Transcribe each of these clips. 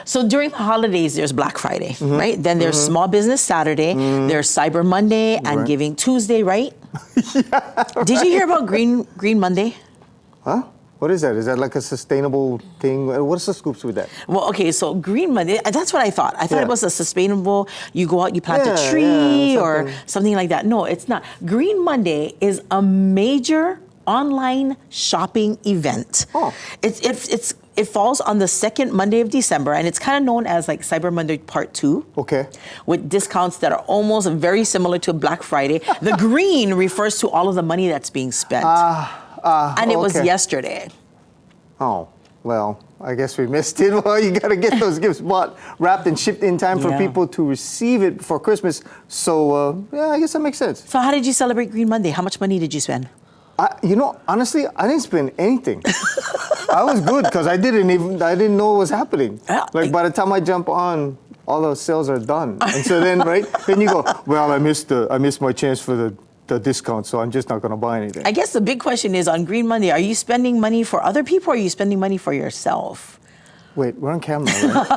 So during the holidays, there's Black Friday, right? Then there's Small Business Saturday, there's Cyber Monday and Giving Tuesday, right? Did you hear about Green Monday? Huh? What is that? Is that like a sustainable thing? What's the scoops with that? Well, okay, so Green Monday, that's what I thought. I thought it was a sustainable, you go out, you plant a tree or something like that. No, it's not. Green Monday is a major online shopping event. Oh. It falls on the second Monday of December, and it's kind of known as like Cyber Monday Part 2. Okay. With discounts that are almost very similar to Black Friday. The green refers to all of the money that's being spent. And it was yesterday. Oh, well, I guess we missed it. Well, you got to get those gifts bought, wrapped, and shipped in time for people to receive it before Christmas. So, yeah, I guess that makes sense. So how did you celebrate Green Monday? How much money did you spend? You know, honestly, I didn't spend anything. I was good because I didn't know what was happening. Like by the time I jump on, all those sales are done. And so then, then you go, well, I missed my chance for the discount, so I'm just not going to buy anything. I guess the big question is on Green Monday, are you spending money for other people or are you spending money for yourself? Wait, we're on camera, right?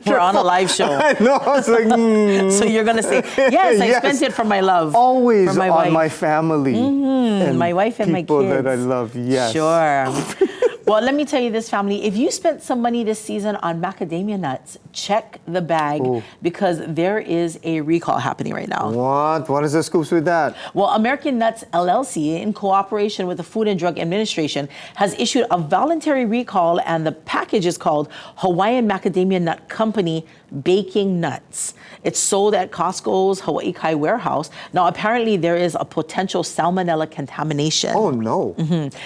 We're on a live show. I know, I was like, So you're going to say, yes, I spent it for my love. Always for my on wife. my family. And my wife and my kids. people that I love, yes. Sure. Well, let me tell you this, family. If you spent some money this season on macadamia nuts, check the bag because there is a recall happening right now. What? What is the scoops with that? Well, American Nuts LLC, in cooperation with the Food and Drug Administration, has issued a voluntary recall, and the package is called Hawaiian Macadamia Nut Company Baking Nuts. It's sold at Costco's Hawaiʻi Crime warehouse. Now, apparently, there is a potential salmonella contamination. Oh, no.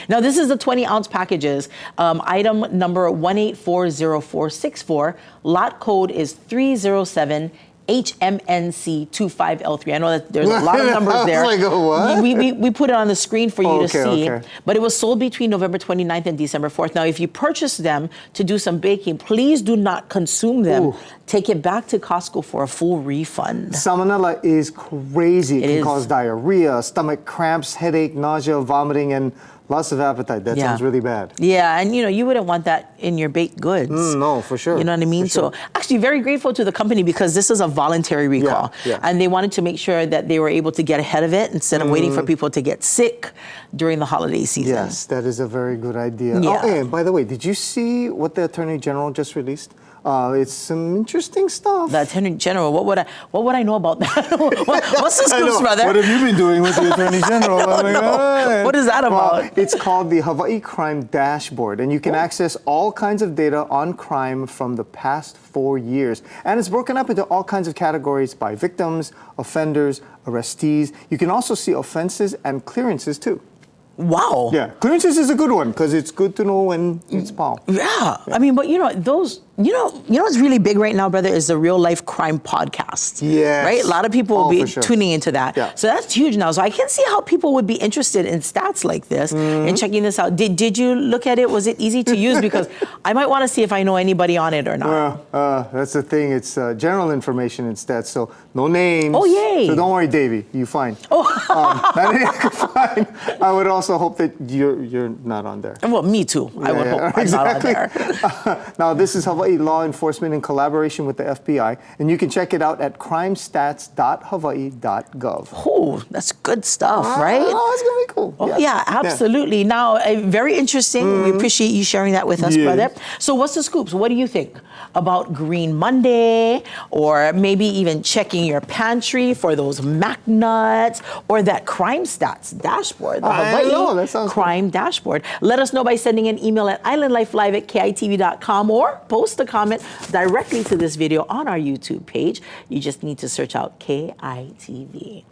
Now, this is the 20-ounce packages. Item number 1840464. Lot code is 307 HMNC25L3. I know that there's a lot of numbers there. Like, what? We put it on the screen for you to see. Okay. But it was sold between November 29th and December 4th. Now, if you purchase them to do some baking, please do not consume them. Take it back to Costco for a full refund. Salmonella is crazy. It can is. cause diarrhea, stomach cramps, headache, nausea, vomiting, and lots of appetite. That sounds really bad. Yeah, and you wouldn't want that in your baked goods. No, for sure. You know what I mean? So actually very grateful to the company because this is a voluntary recall. And they wanted to make sure that they were able to get ahead of it instead of waiting for people to get sick during the holiday season. Yes, that is a very good idea. Yeah. Oh, and by the way, did you see what the Attorney General just released? It's some interesting stuff. The Attorney General, what would I know about that? What's the scoops, brother? What have you been doing with the Attorney General? What is that about? Well, it's called the Hawaiʻi Crime Dashboard, and you can access all kinds of data on crime from the past 4 years. And it's broken up into all kinds of categories by victims, offenders, arrestees. You can also see offenses and clearances too. Wow. Yeah, clearances is a good one because it's good to know when it's Paul. Yeah. I mean, but what's really big right now, brother, is the real life crime podcast. Yes. Right? A lot of people will be tuning into that. Yeah. So that's huge now. So I can see how people would be interested in stats like this and checking this out. Did you look at it? Was it easy to use? Because I might want to see if I know anybody on it or not. Well, that's the thing. It's general information and stats, so no names. Oh, yay. So don't worry, Davey. You fine. Oh. Fine. I would also hope that you're not on there. Well, me too. I would hope I'm not on there. Now, this is Hawaii law enforcement in collaboration with the FBI, and you can check it out at crimestats.hawaii.gov. Oh, that's good stuff, right? Oh, it's going to be cool. Oh, yeah, absolutely. Now, very interesting. We appreciate you sharing that with us, brother. So what's the scoops? What do you think about Green Monday, or maybe even checking your pantry for those Mac nuts, or that Crime Stats dashboard, the Hawaiʻi Crime Dashboard? Let us know by sending an email at islandlifelive@kitv.com or post a comment directly to this video on our YouTube page. You just need to search out KITV.